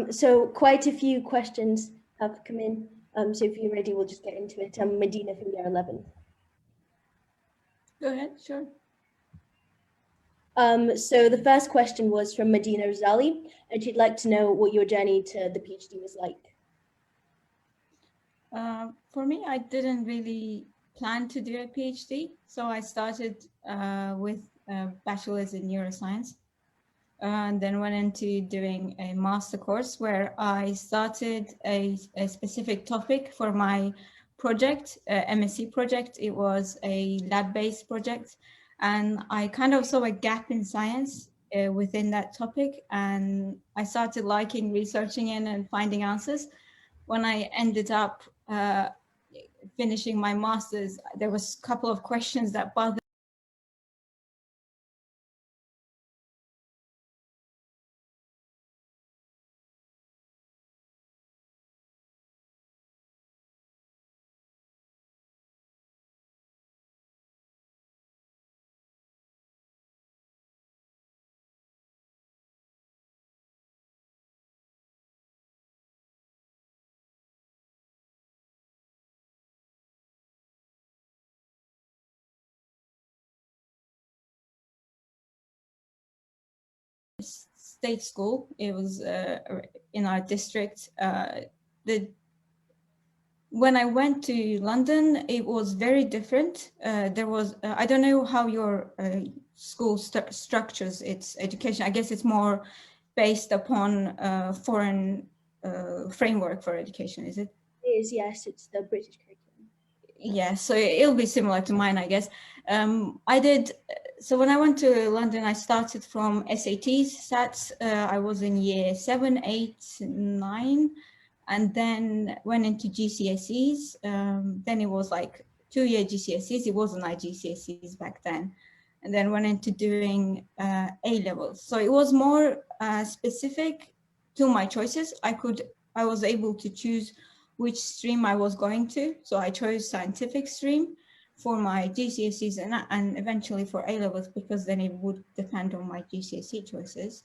So quite a few questions have come in. So if you're ready, we'll just get into it. Madina from year 11. Go ahead, sure. So the first question was from Madina Razali, and she'd like to know what your journey to the PhD was like. For me, I didn't really plan to do a PhD, so I started with a bachelor's in neuroscience, and then went into doing a master course where I started a specific topic for my project, MSc project. It was a lab-based project, and I kind of saw a gap in science within that topic, and I started liking researching it and finding answers. When I ended up finishing my master's, there was a couple of questions that bothered state school. It was in our district. When I went to London, it was very different. There was, I don't know how your school structures its education. I guess it's more based upon foreign framework for education, is it? It is, yes, it's the British curriculum. Yeah, so it'll be similar to mine, I guess. So when I went to London, I started from SATs, SATs. I was in year 7, 8, 9, and then went into GCSEs. Then it was like 2-year GCSEs. It wasn't like GCSEs back then. And then went into doing A levels. So it was more specific to my choices. I was able to choose which stream I was going to. So I chose scientific stream for my GCSEs and eventually for A levels, because then it would depend on my GCSE choices.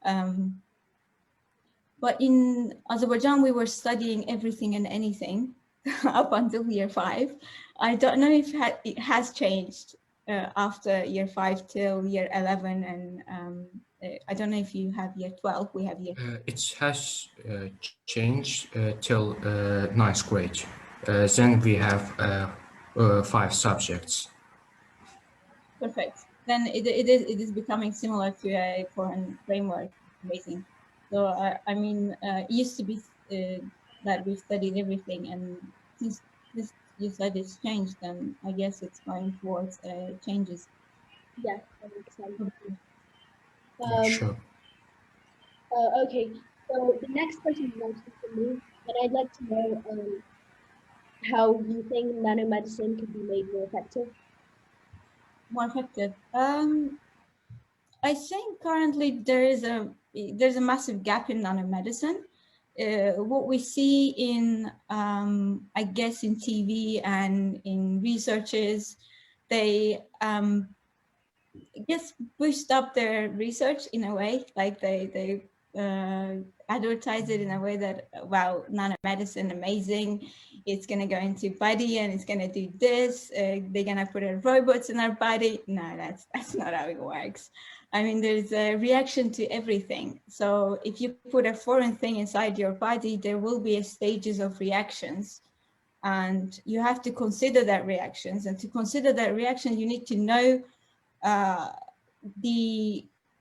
But in Azerbaijan, we were studying everything and anything up until year 5. I don't know if it has changed after year 5 till year 11. And I don't know if you have year 12. We have year. It has changed till 9th grade. Then we have 5 subjects. Perfect. Then it is becoming similar to a foreign framework. Amazing. So I mean, it used to be that we studied everything, and since this you said it's changed, then I guess it's going towards changes. Yeah, that makes sense. Sure. Okay, so the next question is actually from me, and I'd like to know how you think nanomedicine could be made more effective. More effective. I think currently there's a massive gap in nanomedicine. What we see in, I guess, in TV and in researches, they I guess pushed up their research in a way, like they advertise it in a way that, wow, nanomedicine, amazing, it's gonna go into body and it's gonna do this, they're gonna put robots in our body. No, that's not how it works. I mean, there's a reaction to everything. So if you put a foreign thing inside your body, there will be a stages of reactions, and you have to consider that reactions. And to consider that reaction, you need to know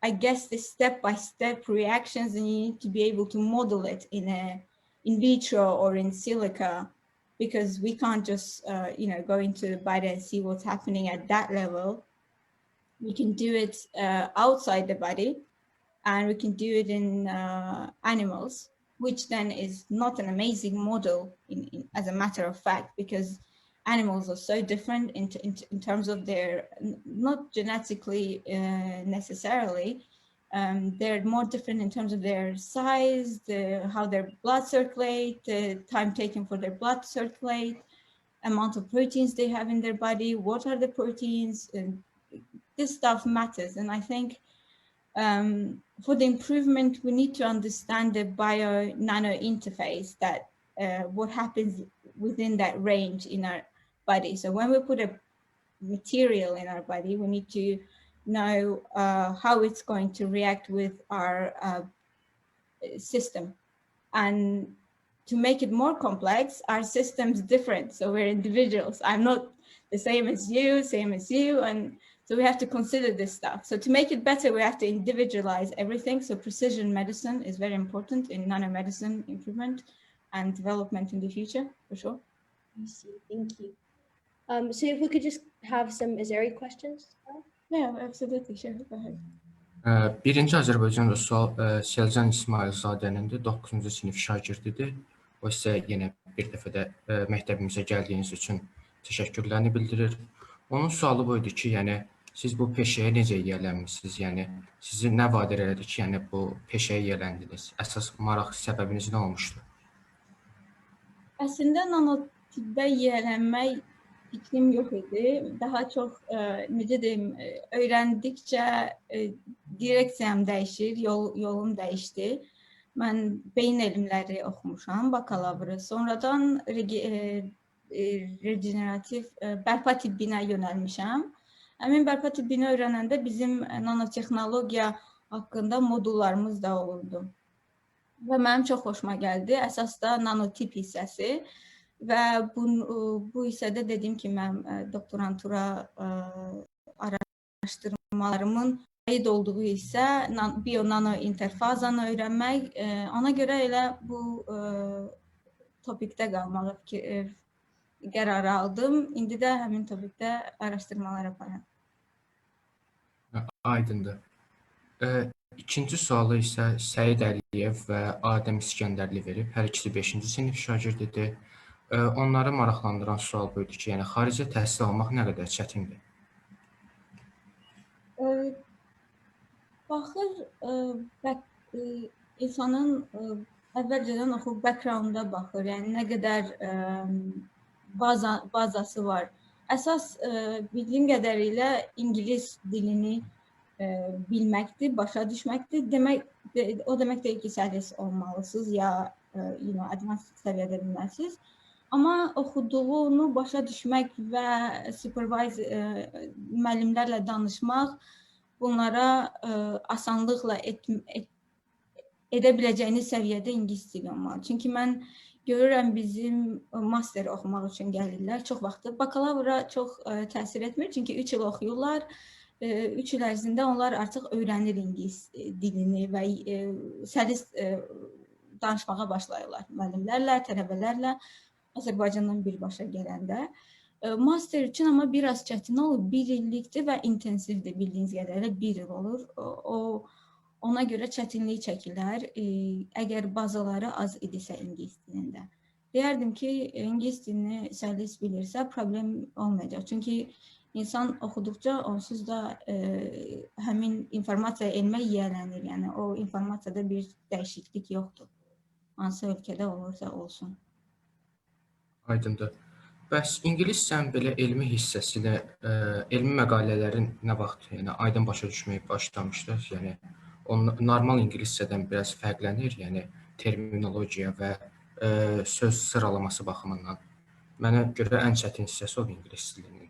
I guess the step-by-step reactions, and you need to be able to model it in vitro or in silica, because we can't just go into the body and see what's happening at that level. We can do it outside the body, and we can do it in animals, which then is not an amazing model as a matter of fact, because animals are so different in terms of their, not genetically necessarily, they're more different in terms of their size, how their blood circulate, the time taken for their blood to circulate, amount of proteins they have in their body, what are the proteins, and this stuff matters. And I think For the improvement, we need to understand the bio-nano interface, that what happens within that range in our body. So when we put a material in our body, we need to know how it's going to react with our system. And to make it more complex, our system's different. So we're individuals. I'm not the same as you. And so we have to consider this stuff. So to make it better, we have to individualize everything. So precision medicine is very important in nanomedicine improvement and development in the future, for sure. I see. Thank you. So if we could just have some Azeri questions. Yeah, absolutely. Sure. Go ahead. Birinci Azərbaycanda sual Selcan İsmailzadənindir, 9-cu sinif şagirdidir. O sizə yenə bir dəfə də məktəbimizə gəldiyiniz üçün təşəkkürlərini bildirir. Onun sualı bu idi ki, yəni siz bu peşəyə necə yiyələnmisiniz? Yəni sizi nə vadar elədi ki, yəni bu peşəyə yiyələndiniz? Əsas maraq səbəbiniz nə olmuşdu? Əslində nanotibbə yiyələnmək fikrim yox idi. Daha çox necə deyim, öyrəndikcə direksiyam dəyişir, yolum dəyişdi. Mən beyin elmləri oxumuşam, bakalavru. Sonradan regenerativ bərpa tibbinə yönəlmişəm. Həmin bərpa tibbini öyrənəndə bizim nanotexnologiya haqqında modullarımız da olurdu. Və mənim çox xoşuma gəldi. Əsas da nanotip hissəsi. Və bu hissədə dediyim kimi, mən doktorantura araşdırmalarımın aid olduğu hissə bio-nano interfazanı öyrənmək. Ona görə elə bu topikdə qalmağı qərarı aldım. İndi də həmin topikdə araşdırmalar aparıram. Aydındır. İkinci sualı isə Səid Əliyev və Adəm İskəndərli verib. Hər ikisi 5-ci sinif şagirdidir. Onları maraqlandıran sual bu idi ki, yəni xaricdə təhsil almaq nə qədər çətindir? Baxır, insanın əvvəlcədən oxu background-a baxır, yəni nə qədər bazası var. Əsas bildiyim qədərilə ingilis dilini bilməkdir, başa düşməkdir. O demək deyil ki, səlis olmalısınız ya advanced səviyyədə bilməlisiniz. Amma oxuduğunu başa düşmək və müəllimlərlə danışmaq bunlara asanlıqla edə biləcəyiniz səviyyədə ingilis dili olmalı. Çünki mən görürəm bizim master oxumaq üçün gəlirlər. Çox vaxtı bakalavra çox təsir etmir. Çünki 3 il oxuyurlar. 3 il ərzində onlar artıq öyrənir ingilis dilini və səlis danışmağa başlayırlar müəllimlərlə, tələbələrlə. Azərbaycandan birbaşa gələndə. Master üçün amma biraz çətin olur. 1 illikdir və intensivdir, bildiyiniz qədərilə 1 il olur. Ona görə çətinlik çəkirlər, əgər bazaları az idisə ingilis dilində. Deyərdim ki, ingilis dilini səlis bilirsə problem olmayacaq. Çünki insan oxuduqca onsuz da həmin informasiya elmə yiyələnir. Yəni o informasiyada bir dəyişiklik yoxdur. Hansı ölkədə olursa olsun. Aydındır. Bəs ingiliscə belə elmi hissəsilə elmi məqalələrin nə vaxt, yəni aydın başa düşməyə başlamışdınız? Yəni normal ingiliscədən biraz fərqlənir, yəni terminologiya və söz sıralaması baxımından. Mənə görə ən çətin hissəsi o ingilis dilinin.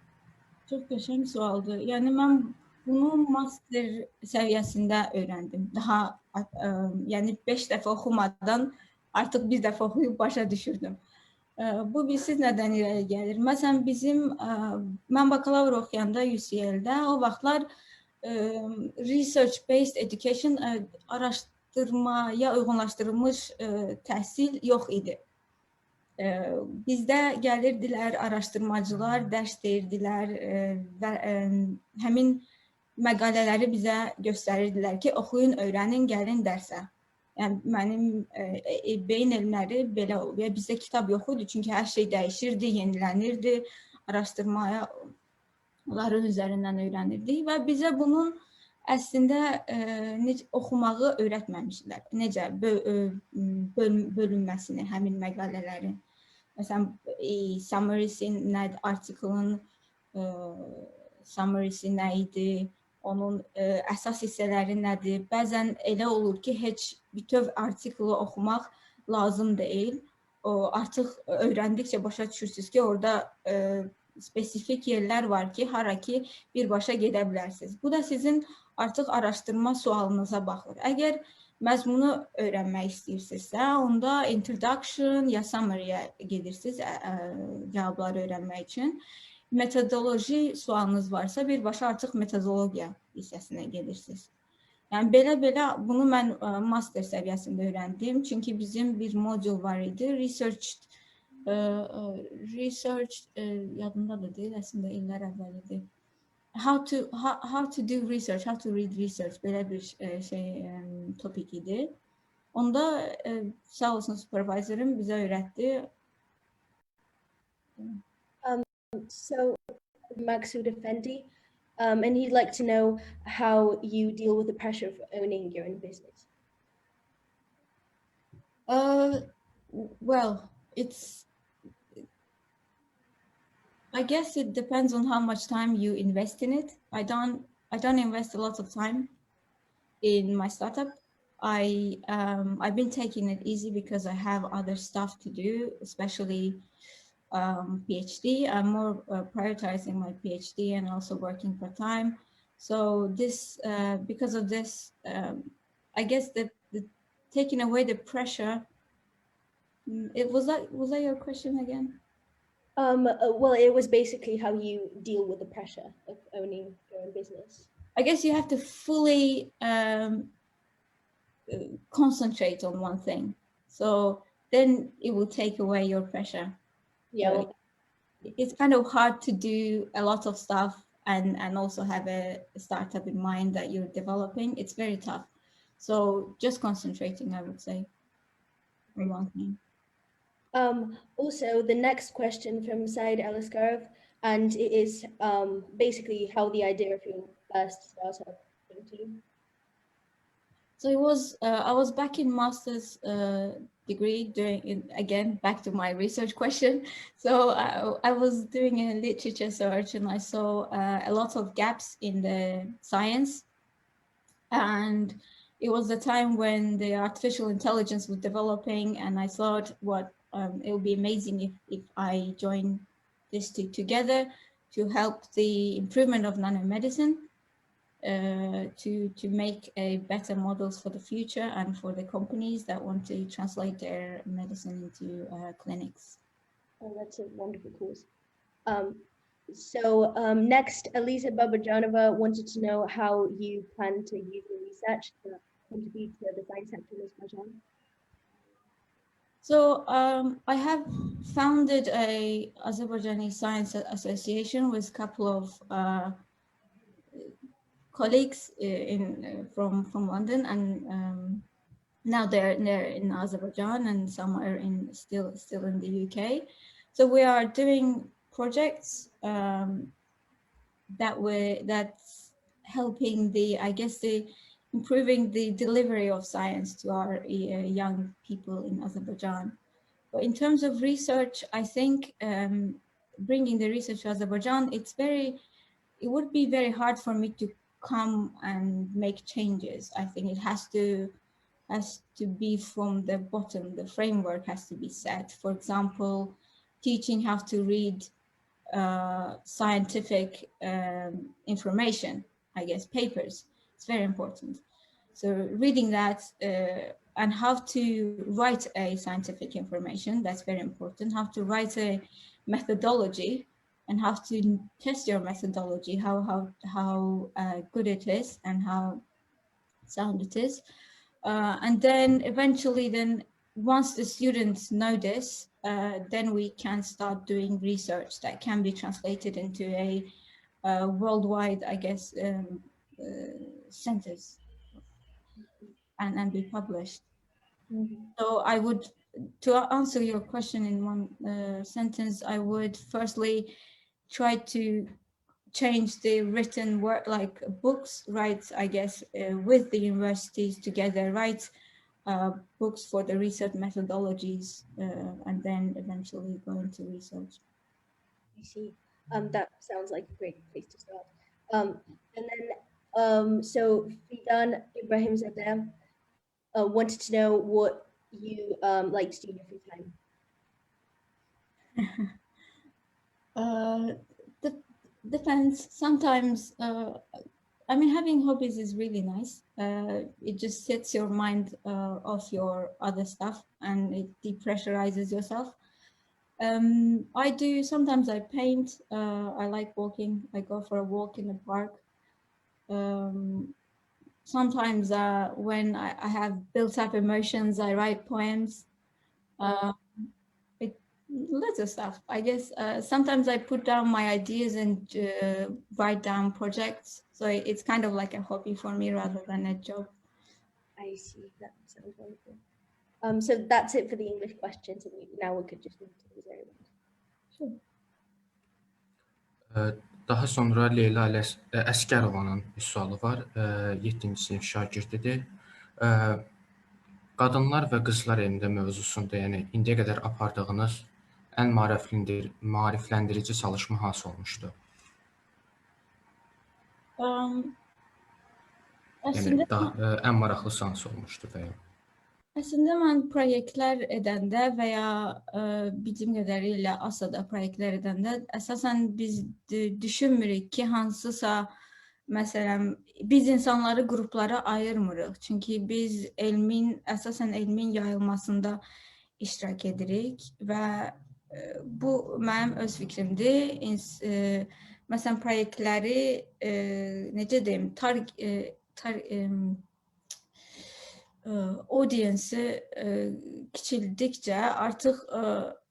Çox qəşəng sualdır. Yəni mən bunu master səviyyəsində öyrəndim. Daha yəni 5 dəfə oxumadan artıq bir dəfə oxuyub başa düşürdüm. Bu bilsiz nədən irəli gəlir? Məsələn, mən bakalavr oxuyanda UCL-də o vaxtlar research-based education, araşdırmaya uyğunlaşdırılmış təhsil yox idi. Bizdə gəlirdilər araşdırmacılar, dərs deyirdilər və həmin məqalələri bizə göstərirdilər ki, oxuyun, öyrənin, gəlin dərsə. Yəni mənim beyin elmləri belə olub. Bizdə kitab yox idi, çünki hər şey dəyişirdi, yenilənirdi, araşdırmaların üzərindən öyrənirdik və bizə bunun əslində oxumağı öyrətməmişdilər. Necə bölünməsini, həmin məqalələrin. Məsələn, summary'si nə, artikelın summary'si nə idi, onun əsas hissələri nədir? Bəzən elə olur ki, heç bütöv artiklı oxumaq lazım deyil. O artıq öyrəndikcə başa düşürsünüz ki, orada spesifik yerlər var ki, hara ki birbaşa gedə bilərsiniz. Bu da sizin artıq araşdırma sualınıza baxır. Əgər məzmunu öyrənmək istəyirsinizsə, onda introduction ya summary-yə gedirsiniz cavabları öyrənmək üçün. Metodoloji sualınız varsa, birbaşa artıq metodologiya hissəsinə gedirsiniz. Yəni belə bunu mən master səviyyəsində öyrəndim. Çünki bizim bir modul var idi. Research yadımda da deyil, əslində illər əvvəl idi. How to do research, how to read research belə bir topik idi. Onda sağ olsun supervisorum bizə öyrətdi. So Maksud Effendi, and he'd like to know how you deal with the pressure of owning your own business. Well, I guess it depends on how much time you invest in it. I don't invest a lot of time in my startup. I've been taking it easy because I have other stuff to do, especially PhD. I'm more prioritizing my PhD and also working part-time. So this, because of this, I guess the taking away the pressure. Was that your question again? Well, it was basically how you deal with the pressure of owning your own business. I guess you have to fully concentrate on one thing. So then it will take away your pressure. Yeah. Well, it's kind of hard to do a lot of stuff and also have a startup in mind that you're developing. It's very tough. So just concentrating, I would say, on one thing. Also, the next question from Said Eliskarov, and it is basically how the idea of your first startup came to you. So it was, I was back in master's degree doing, again, back to my research question. So I was doing a literature search and I saw a lot of gaps in the science. And it was the time when the artificial intelligence was developing, and I thought it would be amazing if I join these two together to help the improvement of nanomedicine, to make a better models for the future and for the companies that want to translate their medicine into clinics. Oh, that's a wonderful cause. So next, Elisa Babajanova wanted to know how you plan to use your research to contribute to the science sector in Azerbaijan. So I have founded a Azerbaijani Science Association with a couple of colleagues from London, and now they're in Azerbaijan and some are still in the UK. So we are doing projects that's helping improving the delivery of science to our young people in Azerbaijan. But in terms of research, I think bringing the research to Azerbaijan, it would be very hard for me to come and make changes. I think it has to be from the bottom. The framework has to be set. For example, teaching how to read scientific information, I guess, papers. It's very important. So reading that and how to write a scientific information, that's very important. How to write a methodology and how to test your methodology, how good it is and how sound it is. And then eventually, once the students know this, then we can start doing research that can be translated into a worldwide, I guess, centers and be published. Mm-hmm. So to answer your question in one sentence, I would firstly try to change the written work, like books, write, I guess, with the universities together, write books for the research methodologies, and then eventually go into research. I see. That sounds like a great place to start. And then So Fidan Ibrahimzadeh wanted to know what you like to do in your free time. Depends. Sometimes, I mean, having hobbies is really nice. It just sets your mind off your other stuff and it depressurizes yourself. Sometimes I paint. I like walking. I go for a walk in the park. Sometimes when I have built up emotions, I write poems. Uh, it, Lots of stuff. I guess sometimes I put down my ideas and write down projects. So it's kind of like a hobby for me rather than a job. I see. That sounds wonderful. So that's it for the English questions, and now we could just move to the Missouri ones. Sure. Daha sonra Leyla Əsgərovanın bir sualı var. 7-ci sinif şagirdidir. Qadınlar və qızlar elmində mövzusunda, yəni indiyə qədər apardığınız ən maarifləndirici çalışma hansı olmuşdu? Yəni ən maraqlısı hansı olmuşdu və ya? Əslində mən proyektlər edəndə və ya bildiyim qədərilə ASA'da proyektlər edəndə əsasən biz düşünmürük ki, hansısa məsələn biz insanları qruplara ayırmırıq. Çünki biz əsasən elmin yayılmasında iştirak edirik və bu mənim öz fikrimdir. Məsələn proyektləri necə deyim, audience'ı kiçildikcə artıq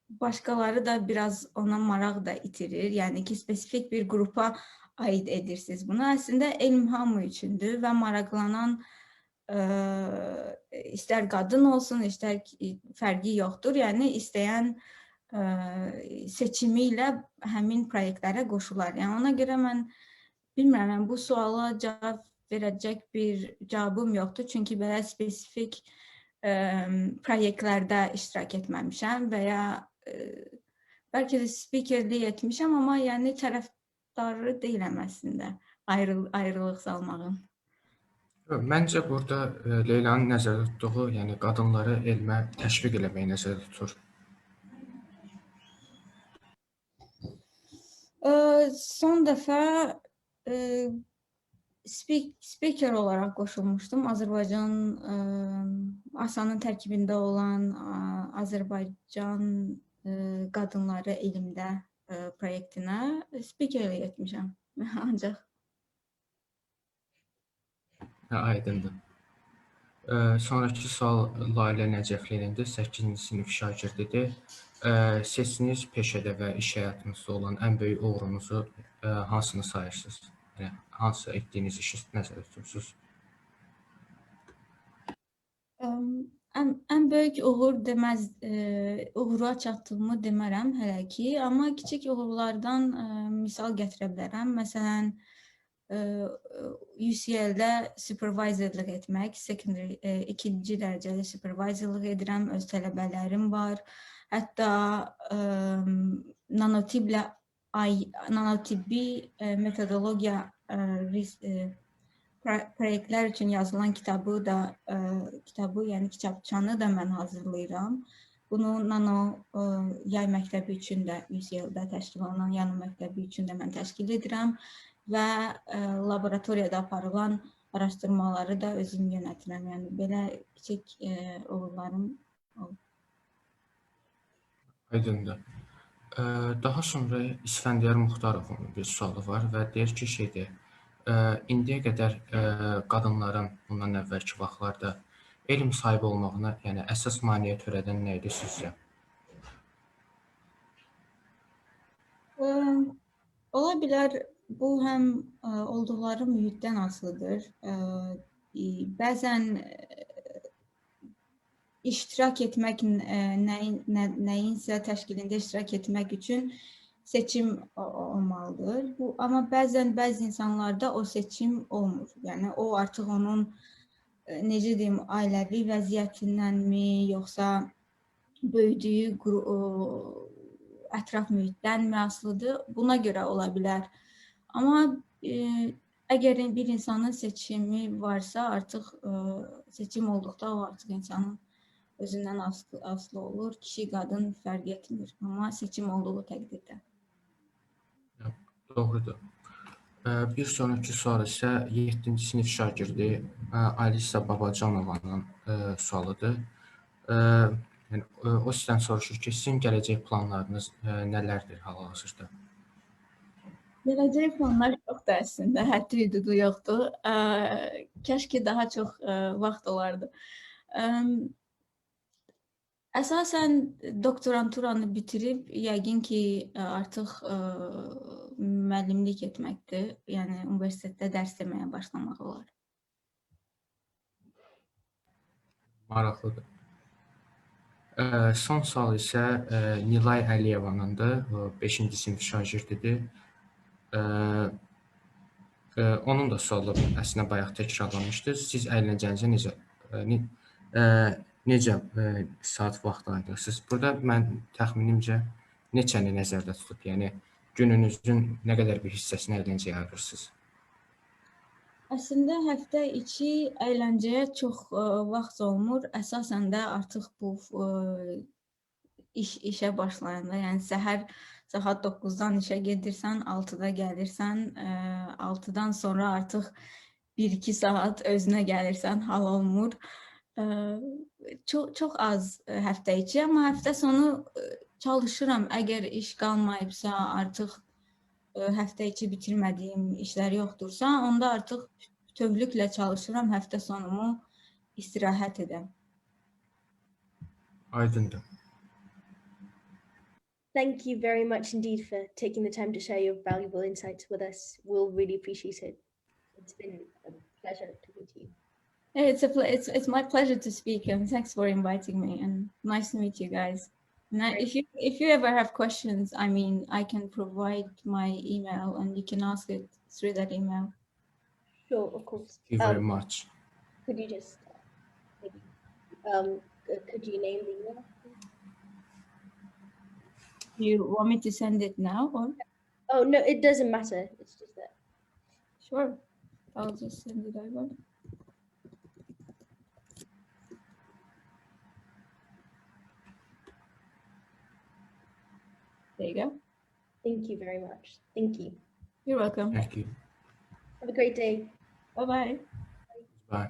başqaları da biraz ona maraq da itirir. Yəni ki, spesifik bir qrupa aid edirsiniz bunu. Əslində elm hamı üçündür və maraqlanan istər qadın olsun, istər fərqi yoxdur. Yəni istəyən seçimi ilə həmin proyektlərə qoşular. Yəni ona görə mən bilmirəm, bu suala cavab verəcək bir cavabım yoxdur. Çünki belə spesifik proyektlərdə iştirak etməmişəm və ya bəlkə də spikerlik etmişəm, amma yəni tərəfdarı deyiləm əslində ayrılıq salmağın. Məncə burada Leylanın nəzərdə tutduğu, yəni qadınları elmə təşviq eləməyi nəzərdə tutur. Son dəfə speaker olaraq qoşulmuşdum. Azərbaycan ASA'nın tərkibində olan Azərbaycan qadınları elmdə proyektinə speakerlik etmişəm. Ancaq. Aydındır. Sonraki sual Lalə Nəcəflinindir, 8-ci sinif şagirdidir. Seçdiyiniz peşədə və iş həyatınızda olan ən böyük uğurunuzu hansını sayırsınız? Yəni, hansı etdiyiniz işi nəzərdə tutursunuz? Ən böyük uğur uğura çatdığımı demərəm hələ ki, amma kiçik uğurlardan misal gətirə bilərəm. Məsələn, UCL-də supervisorluq etmək, ikinci dərəcəli supervisorluq edirəm, öz tələbələrim var. Hətta nanotibbi metodologiya proyektlər üçün yazılan yəni kitabçanı da mən hazırlayıram. Bunu nano yay məktəbi üçün də UCL-də təşkil olunan yay məktəbi üçün də mən təşkil edirəm və laboratoriyada aparılan araşdırmaları da özüm yönətirəm. Yəni belə kiçik uğurlarım oldu. Aydındır. Daha sonra İsfəndiyar Muxtarovun bir sualı var və deyir ki, indiyə qədər qadınların bundan əvvəlki vaxtlarda elm sahibi olmağına, yəni əsas maneə törədən nə idi sizcə? Ola bilər, bu həm olduqları mühitdən asılıdır. Bəzən iştirak etmək, nəyinsə təşkilində iştirak etmək üçün seçim olmalıdır. Amma bəzən bəzi insanlarda o seçim olmur. Yəni o artıq onun necə deyim, ailəvi vəziyyətindənmi, yoxsa böyüdüyü ətraf mühitdənmi asılıdır? Buna görə ola bilər. Amma Əgər bir insanın seçimi varsa, artıq seçim olduqda o artıq insanın özündən asılı olur. Kişi, qadın fərq etmir, amma seçim olduğu təqdirdə. Doğrudur. Bir sonraki sual isə 7-ci sinif şagirdi Alisa Babacanovanın sualıdır. Yəni, o sizdən soruşur ki, sizin gələcək planlarınız nələrdir hal-hazırda? Gələcək planlar çoxdur əslində, həddi hüdudu yoxdur. Kəş ki daha çox vaxt olardı. Əsasən doktoranturanı bitirib, yəqin ki artıq müəllimlik etməkdir. Yəni universitetdə dərs deməyə başlamaq olar. Maraqlıdır. Son sual isə Nilay Əliyevanındır, 5-ci sinif şagirdidir. Onun da sualı əslində bayaq təkrarlanmışdı. Siz əyləncənizə necə saat vaxt ayırırsınız? Burada mən təxminimcə neçəni nəzərdə tutub, yəni gününüzün nə qədər bir hissəsini əyləncəyə ayırırsınız? Əslində həftə içi əyləncəyə çox vaxt olmur. Əsasən də artıq bu işə başlayanda, yəni səhər saat 9-dan işə gedirsən, 6-da gəlirsən, 6-dan sonra artıq 1-2 saat özünə gəlirsən, hal olmur. Çox az həftə içi, amma həftə sonu çalışıram. Əgər iş qalmayıbsa, artıq həftə içi bitirmədiyim işlər yoxdursa, onda artıq bütövlüklə çalışıram həftə sonumu istirahət edəm. Aydındır. Thank you very much indeed for taking the time to share your valuable insights with us. We'll really appreciate it. It's been a pleasure talking to you. It's my pleasure to speak, and thanks for inviting me, and nice to meet you guys. And if you ever have questions, I mean, I can provide my email, and you can ask it through that email. Sure, of course. Thank you very much. Could you just maybe could you name the email? You want me to send it now, or? Oh no, it doesn't matter. It's just that. Sure, I'll just send it over. There you go. Thank you very much. Thank you. You're welcome. Thank you. Have a great day. Bye-bye. Bye.